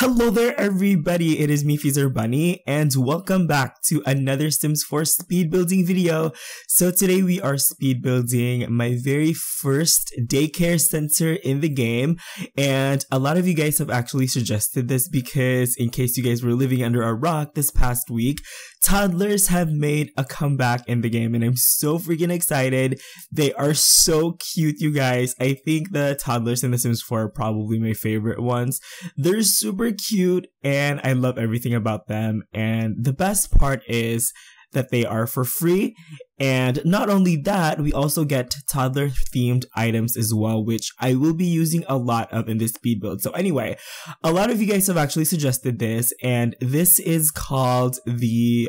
Hello there everybody, it is me XFreezerBunny and welcome back to another Sims 4 speed building video. So today we are speed building my very first daycare center in the game, and a lot of you guys have actually suggested this because in case you guys were living under a rock this past week, toddlers have made a comeback in the game and I'm so freaking excited. They are so cute, you guys. I think the toddlers in The Sims 4 are probably my favorite ones. They're super cute and I love everything about them, and the best part is that they are for free, and not only that, we also get toddler themed items as well, which I will be using a lot of in this speed build. So anyway, a lot of you guys have actually suggested this, and this is called the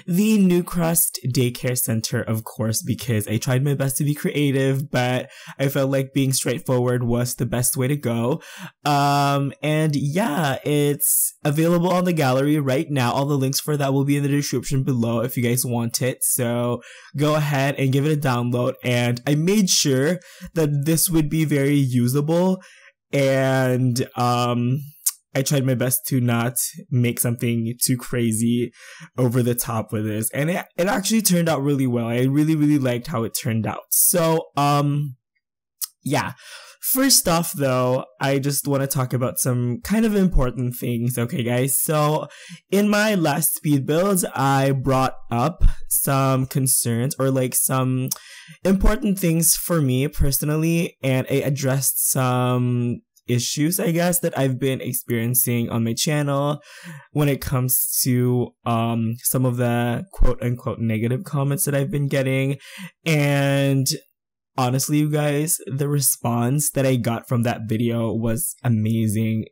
the Newcrest Daycare Center, of course, because I tried my best to be creative, but I felt like being straightforward was the best way to go. And yeah, it's available on the gallery right now. All the links for that will be in the description below if you guys want it. So go ahead and give it a download. And I made sure that this would be very usable, and I tried my best to not make something too crazy over the top with this, and it actually turned out really well. I really liked how it turned out. So, yeah. First off though, I just want to talk about some kind of important things, okay guys? So, in my last speed builds, I brought up some concerns or like some important things for me personally, and I addressed some issues, I guess, that I've been experiencing on my channel when it comes to some of the quote-unquote negative comments that I've been getting. And honestly, you guys, the response that I got from that video was amazing.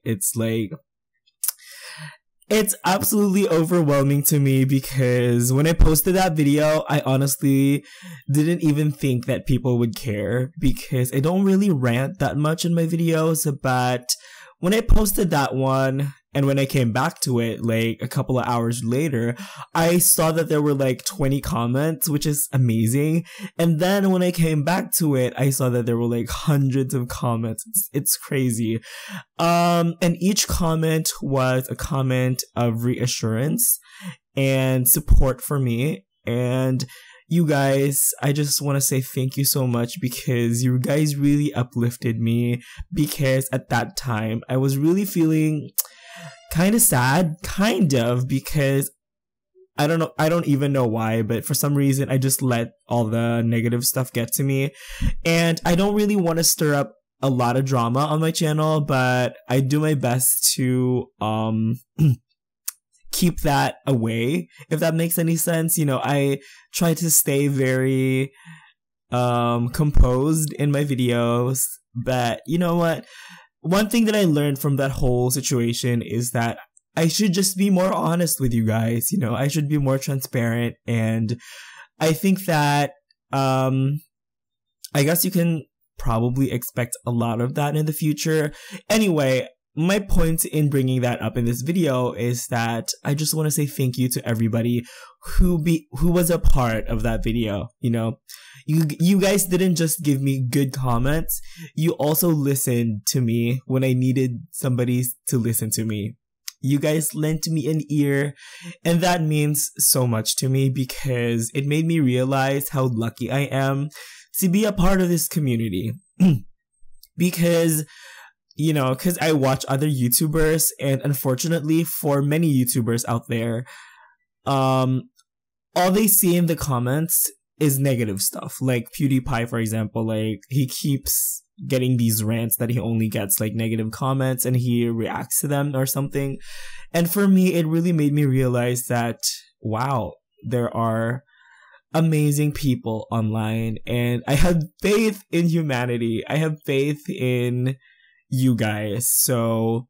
It's absolutely overwhelming to me, because when I posted that video, I honestly didn't even think that people would care, because I don't really rant that much in my videos. But when I posted that one, and when I came back to it like a couple of hours later, I saw that there were like 20 comments, which is amazing. And then when I came back to it, I saw that there were like hundreds of comments. It's crazy. And each comment was a comment of reassurance and support for me. And you guys, I just want to say thank you so much, because you guys really uplifted me, because at that time I was really feeling kind of sad, because I don't even know why, but for some reason I just let all the negative stuff get to me, and I don't really want to stir up a lot of drama on my channel, but I do my best to keep that away, if that makes any sense. You know, I try to stay very composed in my videos, but you know what? One thing that I learned from that whole situation is that I should just be more honest with you guys. You know, I should be more transparent, and I think that I guess you can probably expect a lot of that in the future. Anyway, my point in bringing that up in this video is that I just want to say thank you to everybody who was a part of that video. You know, you guys didn't just give me good comments, you also listened to me when I needed somebody to listen to me. You guys lent me an ear, and that means so much to me, because it made me realize how lucky I am to be a part of this community. Because, you know, because I watch other YouTubers, and unfortunately for many YouTubers out there, all they see in the comments is negative stuff. Like PewDiePie, for example, like he keeps getting these rants that he only gets like negative comments and he reacts to them or something. And for me, it really made me realize that, wow, there are amazing people online, and I have faith in humanity. I have faith in you guys. So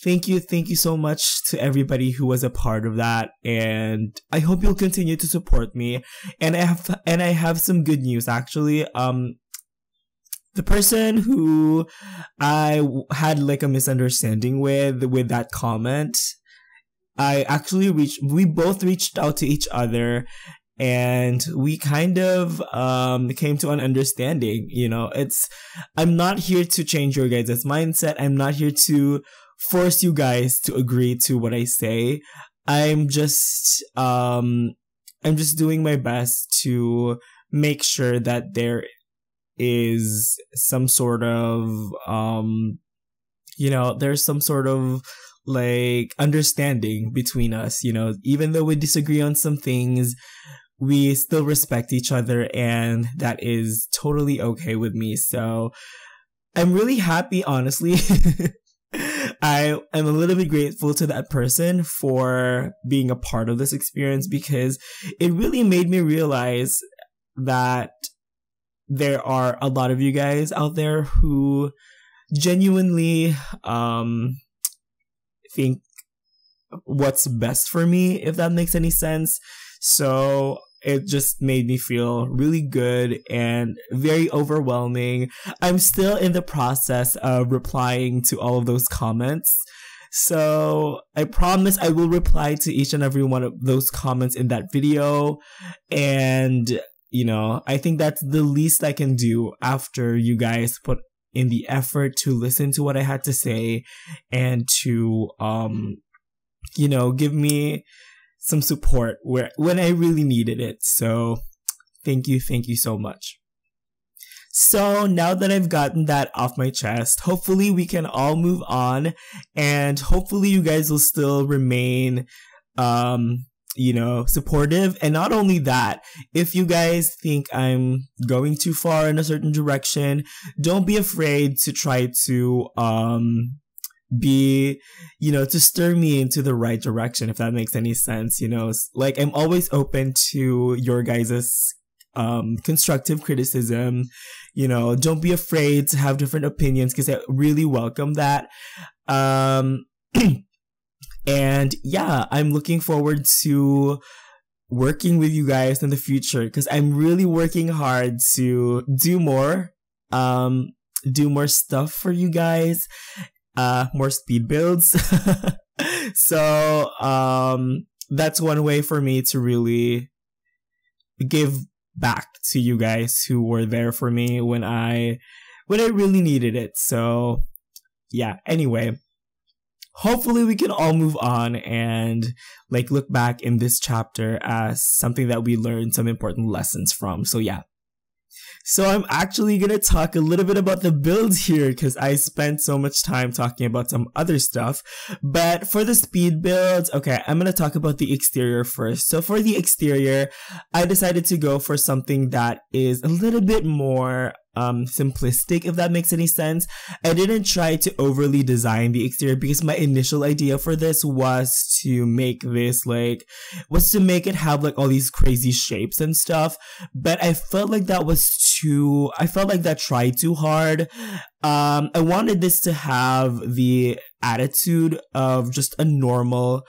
thank you so much to everybody who was a part of that, and I hope you'll continue to support me. And I have some good news actually. The person who I had like a misunderstanding with that comment, we both reached out to each other, and we kind of came to an understanding. You know, I'm not here to change your guys' mindset. I'm not here to force you guys to agree to what I say. I'm just doing my best to make sure that there is some sort of there's some sort of like understanding between us. You know, even though we disagree on some things, we still respect each other, and that is totally okay with me. So I'm really happy, honestly. I am a little bit grateful to that person for being a part of this experience, because it really made me realize that there are a lot of you guys out there who genuinely think what's best for me, if that makes any sense. So it just made me feel really good and very overwhelming. I'm still in the process of replying to all of those comments. So I promise I will reply to each and every one of those comments in that video. And, you know, I think that's the least I can do after you guys put in the effort to listen to what I had to say and to, give me some support when I really needed it. So thank you so much. So now that I've gotten that off my chest, hopefully we can all move on, and hopefully you guys will still remain supportive. And not only that, if you guys think I'm going too far in a certain direction, don't be afraid to try to to stir me into the right direction, if that makes any sense. You know, like, I'm always open to your guys' constructive criticism. You know, don't be afraid to have different opinions, because I really welcome that. And yeah, I'm looking forward to working with you guys in the future, because I'm really working hard to do more stuff for you guys, more speed builds. So that's one way for me to really give back to you guys who were there for me when I really needed it. So yeah, anyway, hopefully we can all move on and like look back in this chapter as something that we learned some important lessons from. So yeah. So I'm actually going to talk a little bit about the builds here, because I spent so much time talking about some other stuff. But for the speed builds, okay, I'm going to talk about the exterior first. So for the exterior, I decided to go for something that is a little bit more simplistic, if that makes any sense. I didn't try to overly design the exterior, because my initial idea for this was to make it have like all these crazy shapes and stuff, but I felt like that tried too hard. I wanted this to have the attitude of just a normal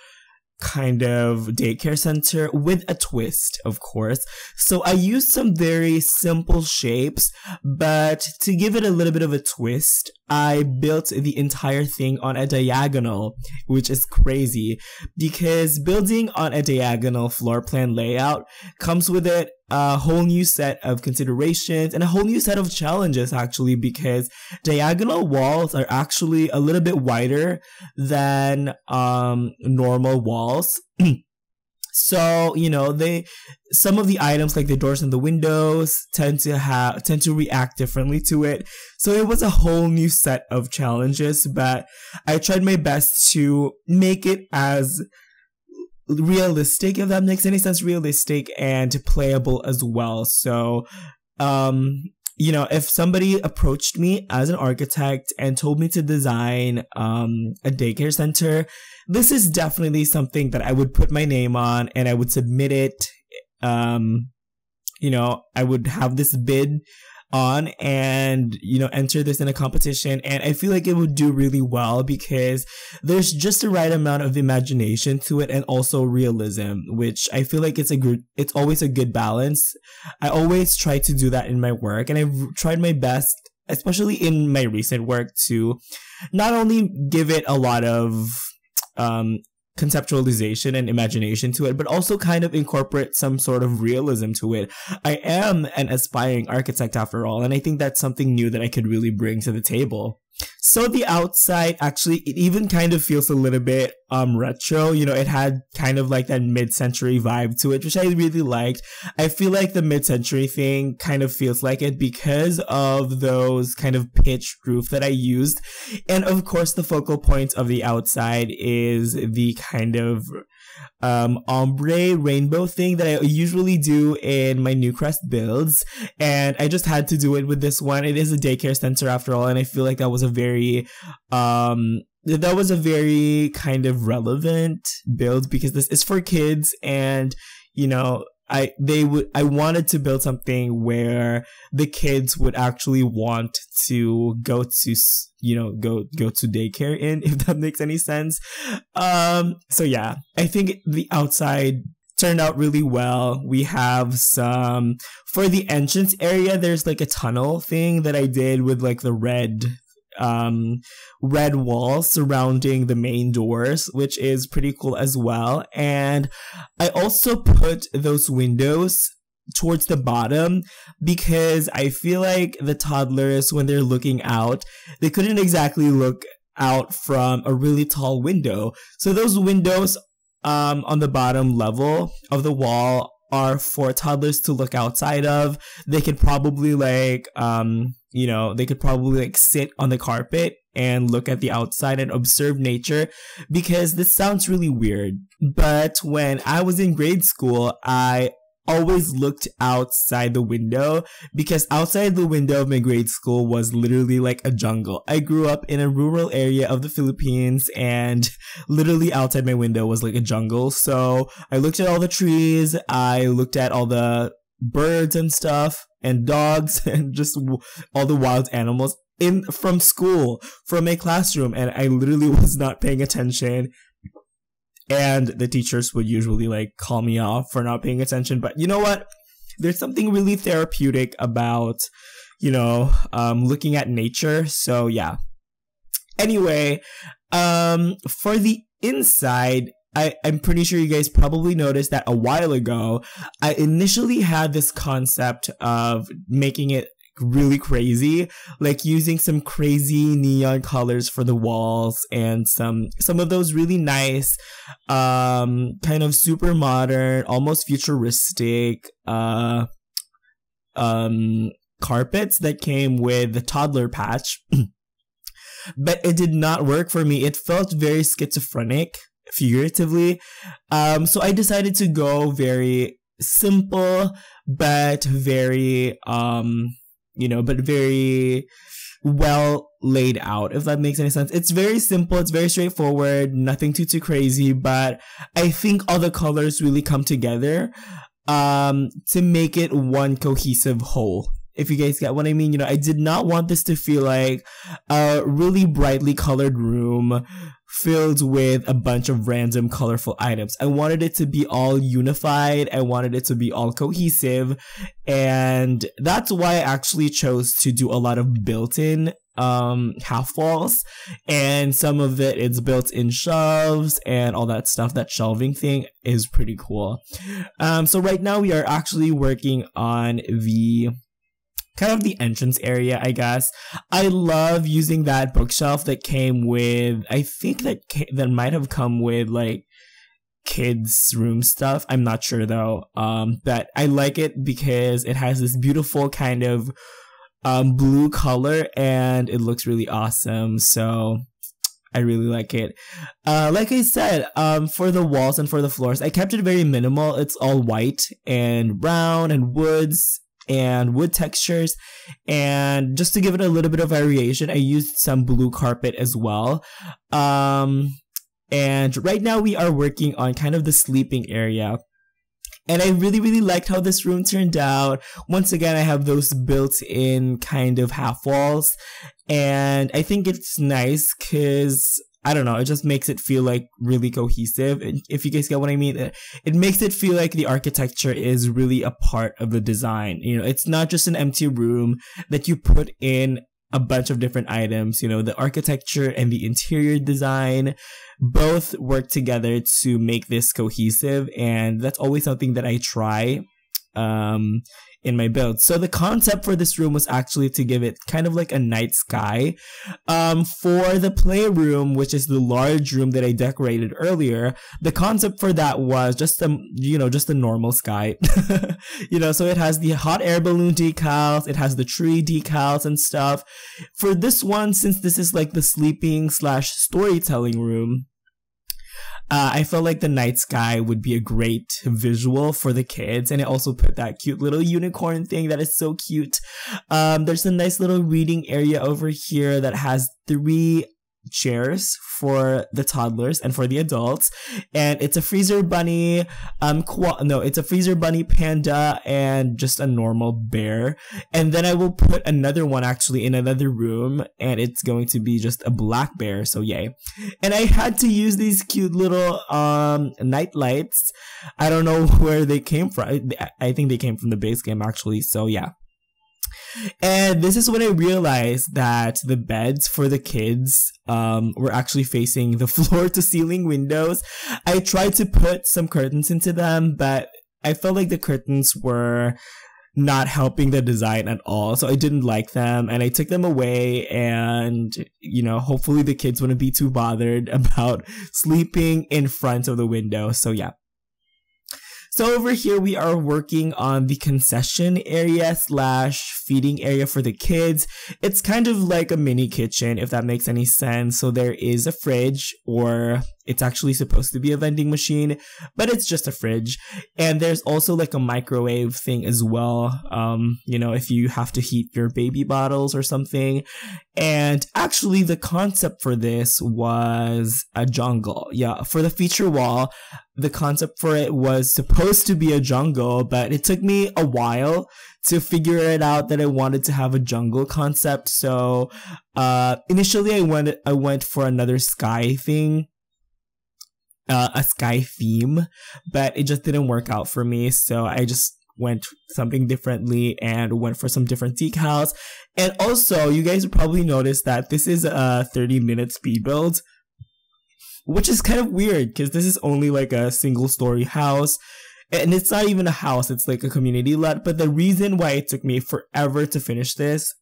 kind of daycare center with a twist, of course. So I used some very simple shapes, but to give it a little bit of a twist, I built the entire thing on a diagonal, which is crazy, because building on a diagonal floor plan layout comes with it a whole new set of considerations and a whole new set of challenges, actually, because diagonal walls are actually a little bit wider than normal walls. So, you know, some of the items like the doors and the windows tend to react differently to it. So it was a whole new set of challenges, but I tried my best to make it as realistic, if that makes any sense, realistic and playable as well. So, you know, if somebody approached me as an architect and told me to design a daycare center, this is definitely something that I would put my name on and I would submit it. You know, I would have this bid on and, you know, enter this in a competition, and I feel like it would do really well because there's just the right amount of imagination to it and also realism, which I feel like it's always a good balance. I always try to do that in my work, and I've tried my best, especially in my recent work, to not only give it a lot of conceptualization and imagination to it, but also kind of incorporate some sort of realism to it. I am an aspiring architect after all, and I think that's something new that I could really bring to the table. So the outside, actually, it even kind of feels a little bit retro. You know, it had kind of like that mid-century vibe to it, which I really liked. I feel like the mid-century thing kind of feels like it because of those kind of pitched roof that I used. And of course, the focal point of the outside is the kind of ombre rainbow thing that I usually do in my Newcrest builds, and I just had to do it with this one. It is a daycare center after all, and I feel like that was a very kind of relevant build because this is for kids, and you know, I wanted to build something where the kids would actually want to go to, you know, go to daycare in, if that makes any sense. So yeah, I think the outside turned out really well. We have some, for the entrance area, there's like a tunnel thing that I did with like the red walls surrounding the main doors, which is pretty cool as well. And I also put those windows towards the bottom because I feel like the toddlers, when they're looking out, they couldn't exactly look out from a really tall window. So those windows on the bottom level of the wall are for toddlers to look outside of. They could probably like you know, they could probably like sit on the carpet and look at the outside and observe nature, because this sounds really weird, but when I was in grade school, I always looked outside the window because outside the window of my grade school was literally like a jungle. I grew up in a rural area of the Philippines, and literally outside my window was like a jungle. So I looked at all the trees, I looked at all the birds and stuff, and dogs, and just all the wild animals from school, from a classroom, and I literally was not paying attention. And the teachers would usually like call me off for not paying attention. But you know what? There's something really therapeutic about, you know, looking at nature. So yeah. Anyway, for the inside, I'm pretty sure you guys probably noticed that a while ago, I initially had this concept of making it really crazy, like using some crazy neon colors for the walls and some of those really nice kind of super modern, almost futuristic carpets that came with the toddler patch. But it did not work for me. It felt very schizophrenic, figuratively. So I decided to go very simple, but very you know, but very well laid out, if that makes any sense. It's very simple, it's very straightforward, nothing too crazy, but I think all the colors really come together to make it one cohesive whole, if you guys get what I mean. You know, I did not want this to feel like a really brightly colored room filled with a bunch of random colorful items. I wanted it to be all unified. I wanted it to be all cohesive. And that's why I actually chose to do a lot of built-in half walls, and some of it's built-in shelves and all that stuff. That shelving thing is pretty cool. So right now we are actually working on the kind of the entrance area, I guess. I love using that bookshelf that came with, I think that might have come with like kids room stuff. I'm not sure though. But I like it because it has this beautiful kind of blue color, and it looks really awesome. So I really like it. Like I said, for the walls and for the floors, I kept it very minimal. It's all white and brown and woods and wood textures, and just to give it a little bit of variation, I used some blue carpet as well. And right now we are working on kind of the sleeping area, and I really liked how this room turned out. Once again, I have those built-in kind of half walls, and I think it's nice because, I don't know, it just makes it feel like really cohesive. If you guys get what I mean, it makes it feel like the architecture is really a part of the design. You know, it's not just an empty room that you put in a bunch of different items. You know, the architecture and the interior design both work together to make this cohesive, and that's always something that I try in my build. So the concept for this room was actually to give it kind of like a night sky. For the playroom, which is the large room that I decorated earlier, the concept for that was just just a normal sky. So it has the hot air balloon decals, it has the tree decals and stuff. For this one, since this is like the sleeping / storytelling room, I felt like the night sky would be a great visual for the kids, and I also put that cute little unicorn thing that is so cute. There's a nice little reading area over here that has 3 chairs for the toddlers and for the adults, and it's a freezer bunny, it's a freezer bunny panda and just a normal bear. And then I will put another one actually in another room, and it's going to be just a black bear, so yay. And I had to use these cute little night lights. I don't know where they came from. I think they came from the base game actually, so yeah. And this is when I realized that the beds for the kids were actually facing the floor to ceiling windows. I tried to put some curtains into them, but I felt like the curtains were not helping the design at all, so I didn't like them, and I took them away. And hopefully the kids wouldn't be too bothered about sleeping in front of the window, so yeah. So over here, we are working on the concession area / feeding area for the kids. It's kind of like a mini kitchen, if that makes any sense. So there is a fridge, or it's actually supposed to be a vending machine, but it's just a fridge. And there's also like a microwave thing as well, if you have to heat your baby bottles or something. And actually, the concept for this was a jungle. Yeah, for the feature wall, the concept for it was supposed to be a jungle, but it took me a while to figure it out that I wanted to have a jungle concept. So initially I went for another sky thing, a sky theme, but it just didn't work out for me. So I just went something differently and went for some different decals. And also, you guys probably noticed that this is a 30-minute speed build, which is kind of weird because this is only like a single story house, and it's not even a house, it's like a community lot. But the reason why it took me forever to finish this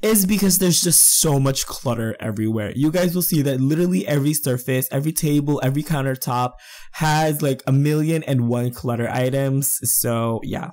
is because there's just so much clutter everywhere. You guys will see that literally every surface, every table, every countertop has like 1,000,001 clutter items. So yeah.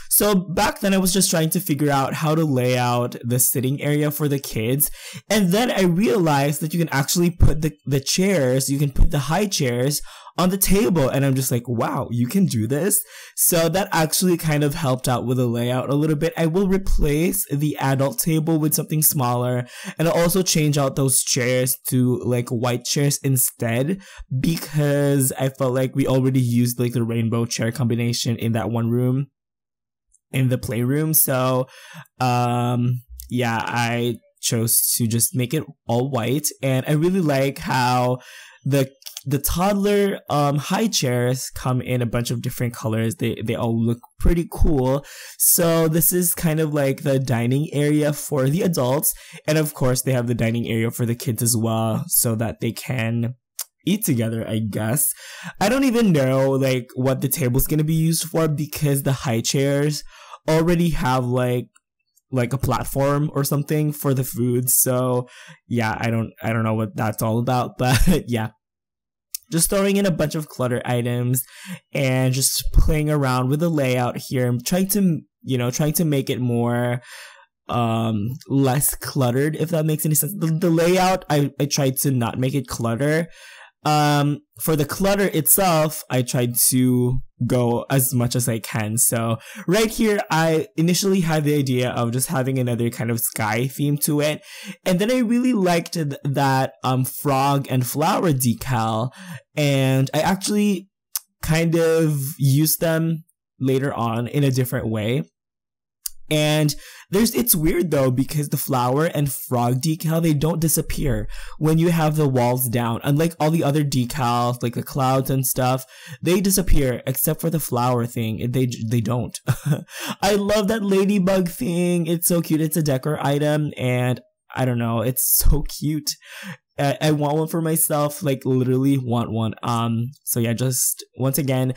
So back then I was just trying to figure out how to lay out the sitting area for the kids. And then I realized that you can actually put the chairs, you can put the high chairs on the table. And I'm just like, wow, you can do this. So that actually kind of helped out with the layout a little bit. I will replace the adult table with something smaller. And I'll also change out those chairs to like white chairs instead, because I felt like we already used like the rainbow chair combination in that one room, in the playroom. So yeah, I chose to just make it all white. And I really like how the toddler high chairs come in a bunch of different colors. They all look pretty cool. So this is kind of like the dining area for the adults, and of course they have the dining area for the kids as well, so that they can eat together, I guess. I don't even know like what the table's gonna be used for, because the high chairs already have like a platform or something for the food. So yeah, I don't know what that's all about, but yeah. Just throwing in a bunch of clutter items and just playing around with the layout here. I'm trying to make it more less cluttered, if that makes any sense. The layout, I tried to not make it clutter. For the clutter itself, I tried to go as much as I can. So right here, I initially had the idea of just having another kind of sky theme to it. And then I really liked that frog and flower decal. And I actually kind of used them later on in a different way. And it's weird though, because the flower and frog decal, they don't disappear when you have the walls down. Unlike all the other decals, like the clouds and stuff, they disappear except for the flower thing. They don't. I love that ladybug thing. It's so cute. It's a decor item, and I don't know, it's so cute. I want one for myself, like literally want one. So yeah, just once again,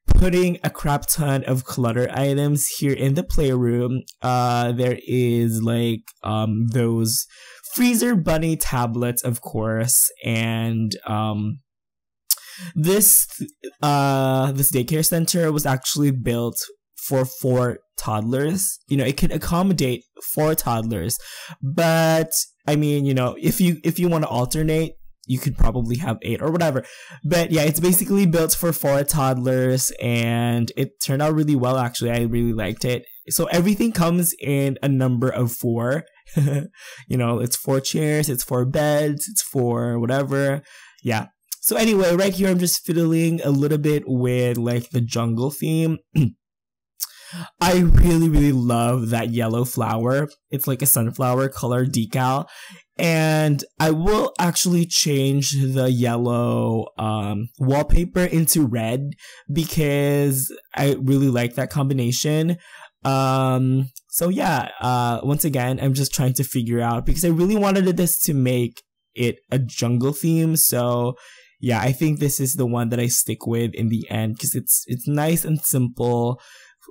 putting a crap ton of clutter items here in the playroom. There is like those freezer bunny tablets, of course, and this daycare center was actually built for 4 toddlers. You know, it can accommodate 4 toddlers, but I mean, you know, if you want to alternate, you could probably have 8 or whatever. But yeah, it's basically built for 4 toddlers, and it turned out really well, actually. I really liked it. So everything comes in a number of 4. You know, it's 4 chairs, it's 4 beds, it's 4 whatever. Yeah. So anyway, right here I'm just fiddling a little bit with like the jungle theme. I really love that yellow flower. It's like a sunflower color decal. And I will actually change the yellow wallpaper into red because I really like that combination. So yeah, once again, I'm just trying to figure out, because I really wanted this to make it a jungle theme. So yeah, I think this is the one that I stick with in the end, because it's nice and simple,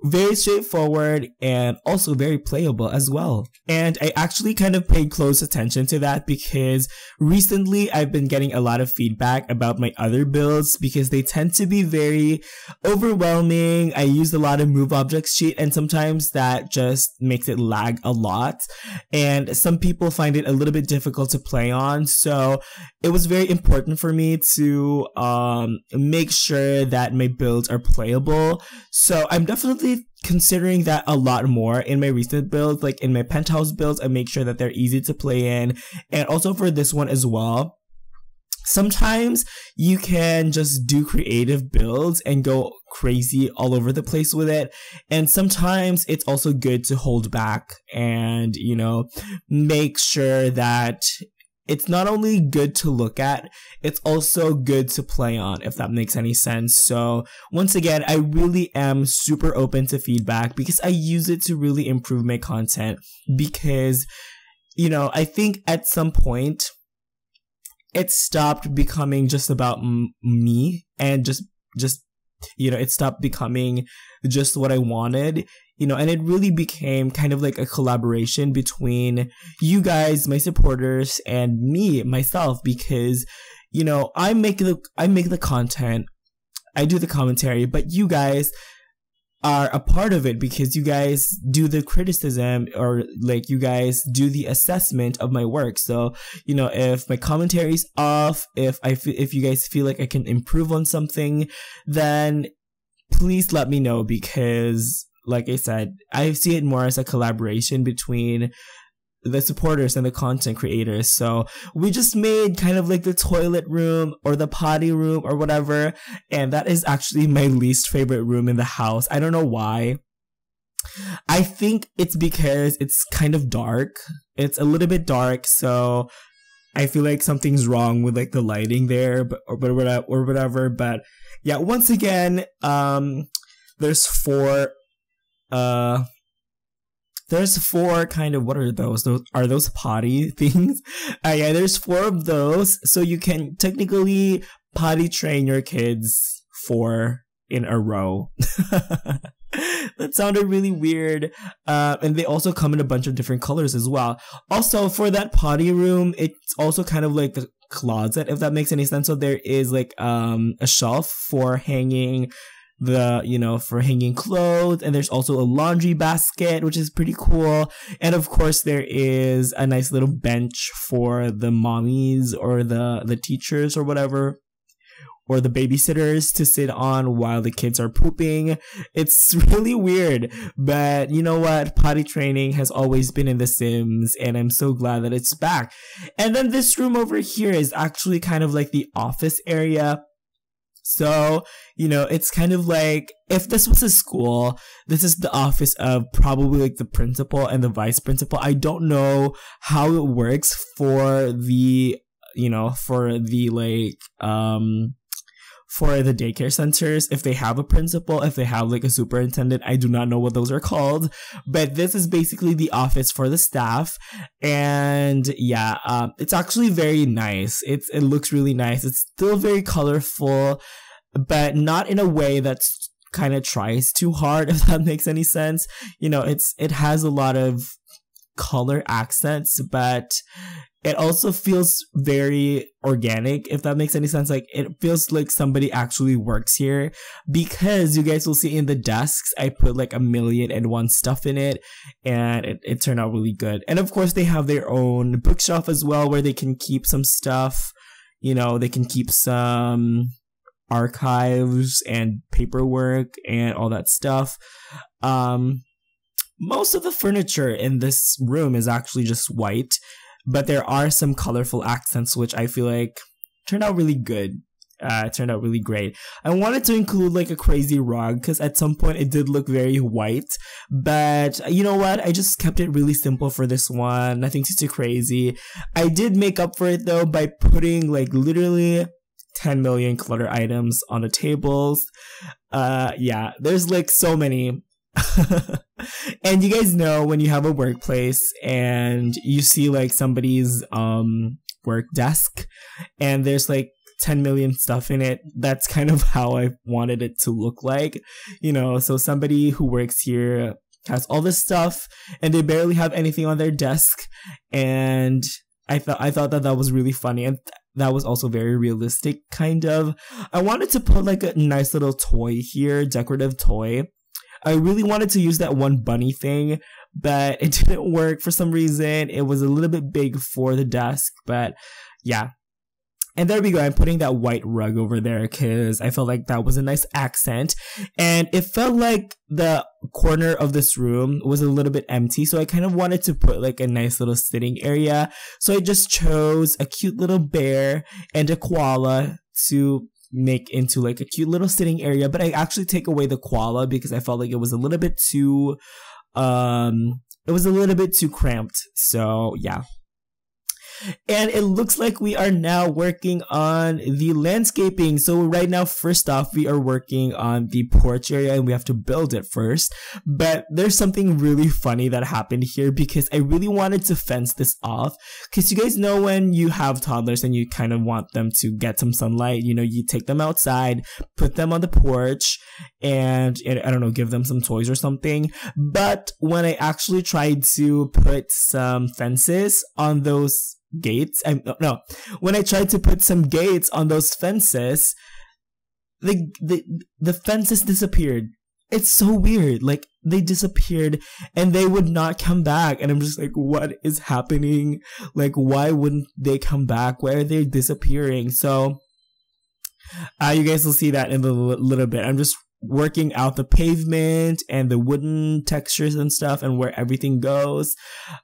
very straightforward, and also very playable as well. And I actually kind of paid close attention to that because recently I've been getting a lot of feedback about my other builds because they tend to be very overwhelming. I used a lot of move objects sheet, and sometimes that just makes it lag a lot. And some people find it a little bit difficult to play on. So it was very important for me to make sure that my builds are playable. So I'm definitely considering that a lot more in my recent builds. Like in my penthouse builds, I make sure that they're easy to play in, and also for this one as well. Sometimes you can just do creative builds and go crazy all over the place with it, and sometimes it's also good to hold back and, you know, make sure that it's not only good to look at, it's also good to play on, if that makes any sense. So once again, I really am super open to feedback because I use it to really improve my content, because, you know, I think at some point it stopped becoming just about me and just, you know, it stopped becoming just what I wanted. You know, and it really became kind of like a collaboration between you guys, my supporters, and me, myself, because, you know, I make the content, I do the commentary, but you guys are a part of it because you guys do the criticism, or like you guys do the assessment of my work. So, you know, if my commentary is off, if you guys feel like I can improve on something, then please let me know, because like I said, I see it more as a collaboration between the supporters and the content creators. So we just made kind of like the toilet room or the potty room or whatever, and that is actually my least favorite room in the house. I don't know why. I think it's because it's kind of dark. It's a little bit dark, so I feel like something's wrong with like the lighting there, or whatever. But yeah, once again, there's 4 kind of, what are those? Are those potty things? Yeah, there's 4 of those. So you can technically potty train your kids 4 in a row. That sounded really weird. And they also come in a bunch of different colors as well. Also, for that potty room, it's also kind of like a closet, if that makes any sense. So there is like a shelf for hanging for hanging clothes, and there's also a laundry basket, which is pretty cool. And of course there is a nice little bench for the mommies or the teachers or whatever, or the babysitters to sit on while the kids are pooping. It's really weird, but you know what? Potty training has always been in The Sims, and I'm so glad that it's back. And then this room over here is actually kind of like the office area. So, you know, it's kind of like, if this was a school, this is the office of probably like the principal and the vice principal. I don't know how it works for the, you know, for the for the daycare centers, if they have a principal, if they have like a superintendent. I do not know what those are called, but this is basically the office for the staff. And yeah, it's actually very nice. It looks really nice. It's still very colorful, but not in a way that's kind of tries too hard, if that makes any sense. You know, it has a lot of color accents, but it also feels very organic, if that makes any sense. Like, it feels like somebody actually works here, because you guys will see in the desks, I put like 1,000,001 stuff in it, and it turned out really good. And of course, they have their own bookshelf as well, where they can keep some stuff. You know, they can keep some archives and paperwork and all that stuff. Most of the furniture in this room is actually just white, but there are some colorful accents, which I feel like turned out really good. It turned out really great. I wanted to include like a crazy rug, because at some point it did look very white, but you know what? I just kept it really simple for this one. Nothing too crazy. I did make up for it though by putting like literally 10 million clutter items on the tables. Yeah, there's like so many. And you guys know, when you have a workplace and you see like somebody's work desk and there's like 10 million stuff in it, that's kind of how I wanted it to look like. You know, so somebody who works here has all this stuff and they barely have anything on their desk, and I thought that was really funny, and that was also very realistic, kind of. I wanted to put like a nice little toy here, decorative toy. I really wanted to use that one bunny thing, but it didn't work for some reason. It was a little bit big for the desk, but yeah. And there we go. I'm putting that white rug over there because I felt like that was a nice accent. And it felt like the corner of this room was a little bit empty, so I kind of wanted to put like a nice little sitting area. So I just chose a cute little bear and a koala to make into like a cute little sitting area, but I actually take away the koala because I felt like it was a little bit too cramped. So yeah. And it looks like we are now working on the landscaping. So right now, first off, we are working on the porch area and we have to build it first. But there's something really funny that happened here because I really wanted to fence this off. Because you guys know when you have toddlers and you kind of want them to get some sunlight, you know, you take them outside, put them on the porch, and I don't know, give them some toys or something. But when I actually tried to put some fences on those gates, when I tried to put some gates on those fences, the fences disappeared. It's so weird. Like, they disappeared and they would not come back, and I'm just like, what is happening? Like, why wouldn't they come back? Why are they disappearing? So you guys will see that in a little bit. I'm just working out the pavement and the wooden textures and stuff and where everything goes.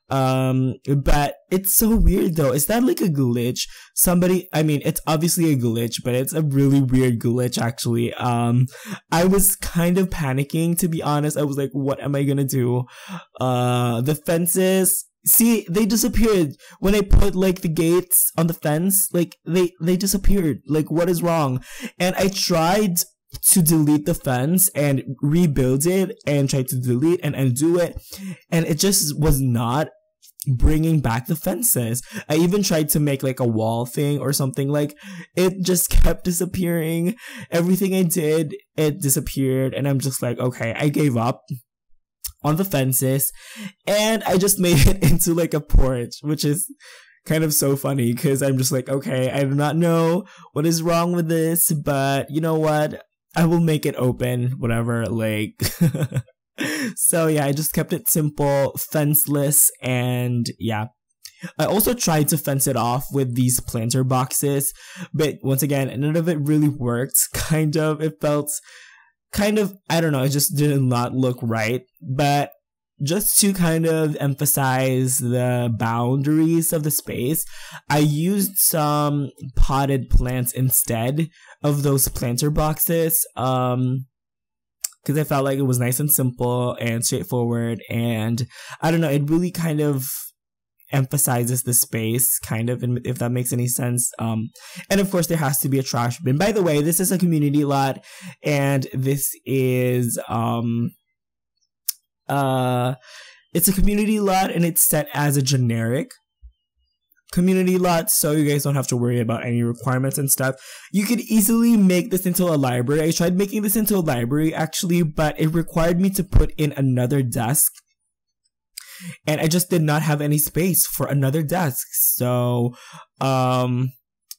But it's so weird though. Is that like a glitch? It's obviously a glitch, but it's a really weird glitch actually. I was kind of panicking, to be honest. I was like, what am I gonna do? The fences, see, they disappeared. When I put like the gates on the fence, like they disappeared. Like, what is wrong? And I tried to delete the fence and rebuild it and try to delete and undo it, and it just was not bringing back the fences. I even tried to make like a wall thing or something. Like, it just kept disappearing. Everything I did, it disappeared, and I'm just like, okay, I gave up on the fences and I just made it into like a porch, which is kind of so funny because I'm just like, okay, I do not know what is wrong with this, but you know what? I will make it open, whatever, like. So yeah, I just kept it simple, fenceless, and yeah. I also tried to fence it off with these planter boxes, but once again, none of it really worked. It felt kind of, I don't know, it just did not look right. But just to kind of emphasize the boundaries of the space, I used some potted plants instead of those planter boxes. Because I felt like it was nice and simple and straightforward, and I don't know, it really kind of emphasizes the space, kind of, if that makes any sense. And of course, there has to be a trash bin. By the way, this is a community lot, and this is it's a community lot, and it's set as a generic community lot, so you guys don't have to worry about any requirements and stuff. You could easily make this into a library. I tried making this into a library actually, but it required me to put in another desk, and I just did not have any space for another desk. So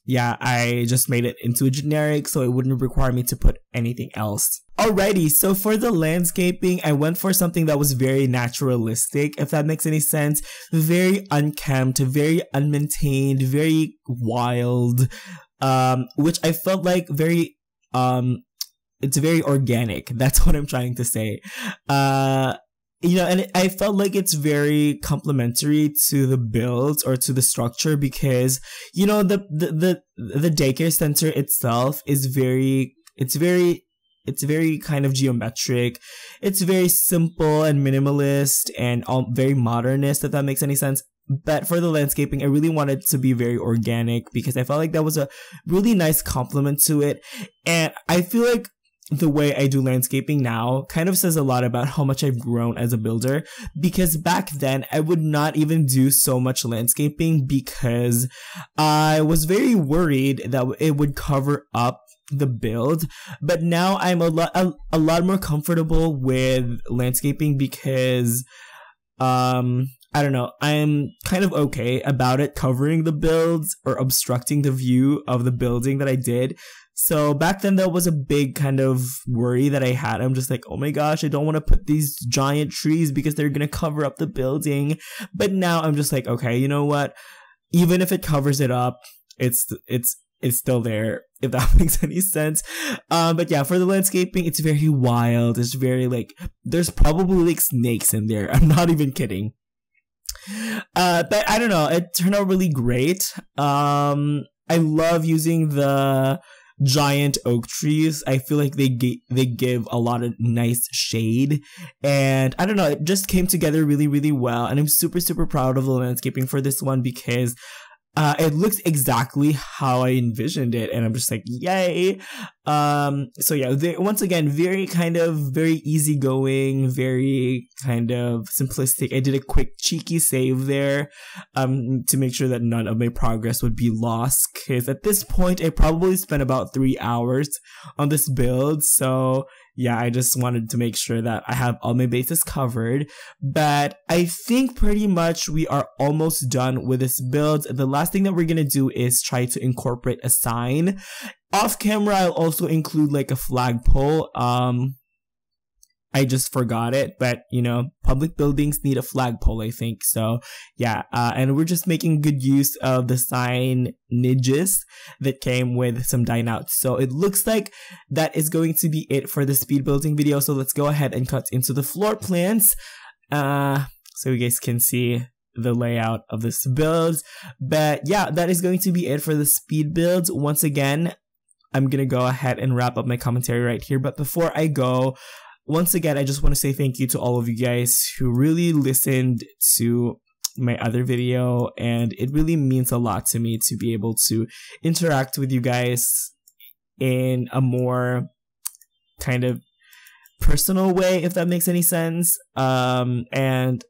yeah, I just made it into a generic so it wouldn't require me to put anything else. Alrighty, so for the landscaping, I went for something that was very naturalistic, if that makes any sense. Very unkempt, very unmaintained, very wild, which I felt like very, it's very organic. That's what I'm trying to say. You know, and I felt like it's very complementary to the build or to the structure, because, you know, the daycare center itself is very kind of geometric. It's very simple and minimalist and very modernist, if that makes any sense. But for the landscaping, I really wanted it to be very organic, because I felt like that was a really nice complement to it. And I feel like the way I do landscaping now kind of says a lot about how much I've grown as a builder, because back then I would not even do so much landscaping because I was very worried that it would cover up the build. But now I'm a lot more comfortable with landscaping, because I don't know, I'm kind of okay about it covering the builds or obstructing the view of the building that I did. So back then, that was a big kind of worry that I had. I'm just like, oh my gosh, I don't want to put these giant trees because they're going to cover up the building. But now I'm just like, okay, you know what? Even if it covers it up, it's still there, if that makes any sense. But yeah, for the landscaping, it's very wild. It's very like, there's probably like snakes in there. I'm not even kidding. But I don't know, it turned out really great. I love using the giant oak trees. I feel like they give a lot of nice shade, and I don't know, it just came together really, really well. And I'm super, super proud of the landscaping for this one, because it looks exactly how I envisioned it, and I'm just like, yay. So yeah, once again, very easygoing, very kind of simplistic. I did a quick cheeky save there, to make sure that none of my progress would be lost, because at this point, I probably spent about 3 hours on this build. So yeah, I just wanted to make sure that I have all my bases covered. But I think pretty much we are almost done with this build. The last thing that we're gonna do is try to incorporate a sign. Off camera, I'll also include like a flagpole. I just forgot it, but you know, public buildings need a flagpole, I think. So yeah, and we're just making good use of the signages that came with some dine out. So it looks like that is going to be it for the speed building video. So let's go ahead and cut into the floor plans, so you guys can see the layout of this build. But yeah, that is going to be it for the speed builds. Once again, I'm gonna go ahead and wrap up my commentary right here. But before I go, once again, I just want to say thank you to all of you guys who really listened to my other video, and it really means a lot to me to be able to interact with you guys in a more kind of personal way, if that makes any sense. And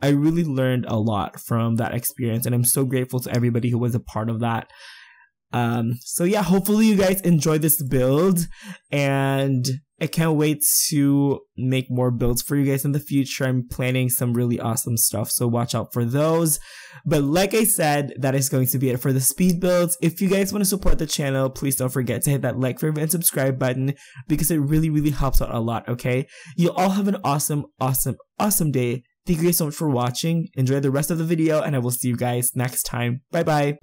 I really learned a lot from that experience, and I'm so grateful to everybody who was a part of that. So yeah, hopefully you guys enjoy this build, and I can't wait to make more builds for you guys in the future. I'm planning some really awesome stuff, so watch out for those. But like I said, that is going to be it for the speed builds. If you guys want to support the channel, please don't forget to hit that like, favorite, and subscribe button, because it really, really helps out a lot, okay? You all have an awesome, awesome, awesome day. Thank you guys so much for watching. Enjoy the rest of the video, and I will see you guys next time. Bye-bye.